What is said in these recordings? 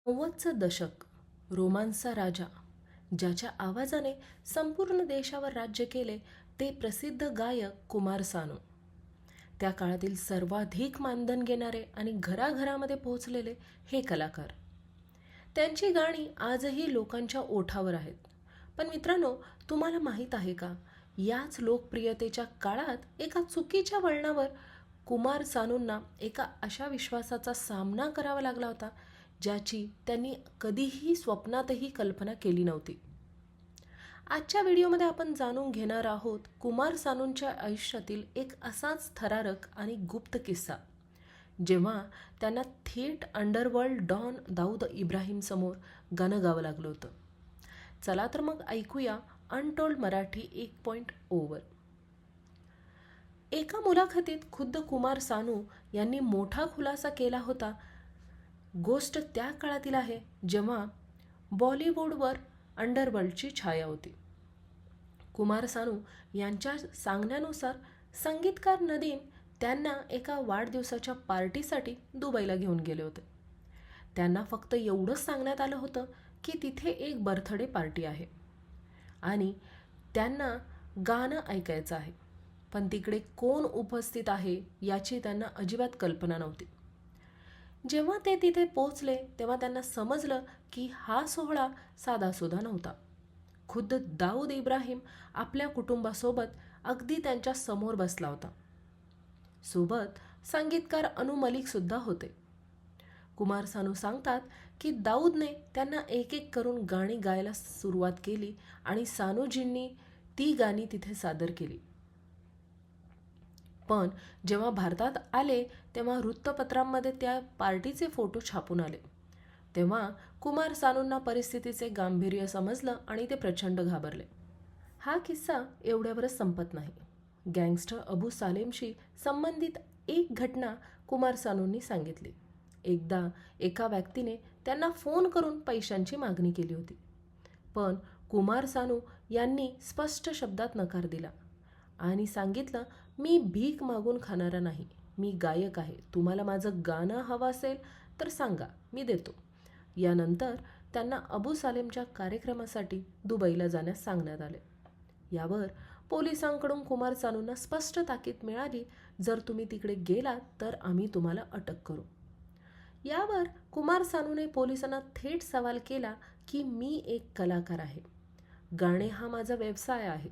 90चं दशक, रोमांसचा राजा, ज्याच्या आवाजाने संपूर्ण देशावर राज्य केले ते प्रसिद्ध गायक कुमार सानू. त्या काळातील सर्वाधिक मानधन घेणारे आणि घराघरामध्ये पोहोचलेले हे कलाकार. त्यांची गाणी आजही लोकांच्या ओठावर आहेत. पण मित्रांनो, तुम्हाला माहीत आहे का, याच लोकप्रियतेच्या काळात एका चुकीच्या वळणावर कुमार सानूंना एका अशा विश्वासाचा सामना करावा लागला होता ज्याची त्यांनी कधीही स्वप्नातही कल्पना केली नव्हती. आजच्या व्हिडिओमध्ये आपण जाणून घेणार आहोत कुमार सानूंच्या आयुष्यातील एक असाच थरारक आणि गुप्त किस्सा, जेव्हा त्यांना थेट अंडरवर्ल्ड डॉन दाऊद इब्राहिम समोर गाणं गावं लागलं होतं. चला तर मग ऐकूया अनटोल्ड मराठी 1.0 वर. एका मुलाखतीत खुद्द कुमार सानू यांनी मोठा खुलासा केला होता. गोष्ट त्या काळातील आहे जेव्हा बॉलिवूडवर अंडरवर्ल्डची छाया होती. कुमार सानू यांच्या सांगण्यानुसार संगीतकार नदीम त्यांना एका वाढदिवसाच्या पार्टीसाठी दुबईला घेऊन गेले होते. त्यांना फक्त एवढंच सांगण्यात आलं होतं की तिथे एक बर्थडे पार्टी आहे आणि त्यांना गाणं ऐकायचं आहे, पण तिकडे कोण उपस्थित आहे याची त्यांना अजिबात कल्पना नव्हती. जेव्हा ते तिथे पोचले तेव्हा त्यांना समजलं की हा सोहळा साधासुधा नव्हता. खुद्द दाऊद इब्राहिम आपल्या कुटुंबासोबत अगदी त्यांच्या समोर बसला होता. सोबत संगीतकार अनु मलिक सुद्धा होते. कुमार सानू सांगतात की दाऊदने त्यांना एक एक करून गाणी गायला सुरुवात केली आणि सानूजींनी ती गाणी तिथे सादर केली. पण जेव्हा भारतात आले तेव्हा वृत्तपत्रांमध्ये त्या पार्टीचे फोटो छापून आले. तेव्हा कुमार सानूंना परिस्थितीचे गांभीर्य समजलं आणि ते प्रचंड घाबरले. हा किस्सा एवढ्यावरच संपत नाही. गँगस्टर अबू सालेमशी संबंधित एक घटना कुमार सानूंनी सांगितली. एकदा एका व्यक्तीने त्यांना फोन करून पैशांची मागणी केली होती, पण कुमार सानू यांनी स्पष्ट शब्दात नकार दिला आणि सांगितलं, मी भीक मागून खाणारा नाही, मी गायक आहे, तुम्हाला माझं गाणं हवं असेल तर सांगा, मी देतो. यानंतर त्यांना अबू सालेमच्या कार्यक्रमासाठी दुबईला जाण्यास सांगण्यात आले. यावर पोलिसांकडून कुमार सानूंना स्पष्ट ताकीद मिळाली, जर तुम्ही तिकडे गेलात तर आम्ही तुम्हाला अटक करू. यावर कुमार सानूने पोलिसांना थेट सवाल केला की मी एक कलाकार आहे, गाणे हा माझा व्यवसाय आहे.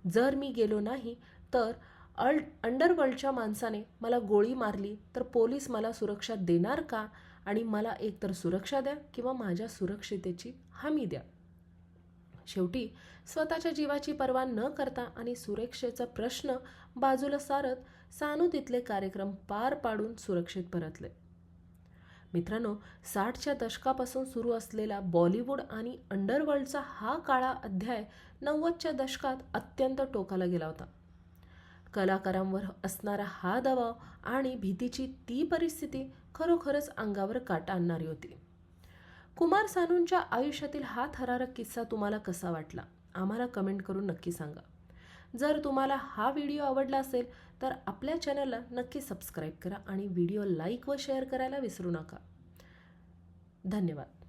जर मी गेलो नाही तर अंडरवर्ल्डच्या माणसाने मला गोळी मारली तर पोलीस मला सुरक्षा देणार का, आणि मला एकतर सुरक्षा द्या किंवा माझ्या सुरक्षितेची हमी द्या. शेवटी स्वतःच्या जीवाची पर्वा न करता आणि सुरक्षेचा प्रश्न बाजूला सारत सानू तिथले कार्यक्रम पार पाडून सुरक्षित परतले. मित्रांनो, 60च्या दशकापासून सुरू असलेला बॉलिवूड आणि अंडरवर्ल्डचा हा काळा अध्याय 90च्या दशकात अत्यंत टोकाला गेला होता. कलाकारांवर असणारा हा दबाव आणि भीतीची ती परिस्थिती खरोखरच अंगावर काटा आणणारी होती. कुमार सानूंच्या आयुष्यातील हा थरारक किस्सा तुम्हाला कसा वाटला, आम्हाला कमेंट करून नक्की सांगा. जर तुम्हाला हा व्हिडिओ आवडला असेल तर आपल्या चॅनलला नक्की सबस्क्राईब करा आणि व्हिडिओ लाईक व शेअर करायला विसरू नका. धन्यवाद.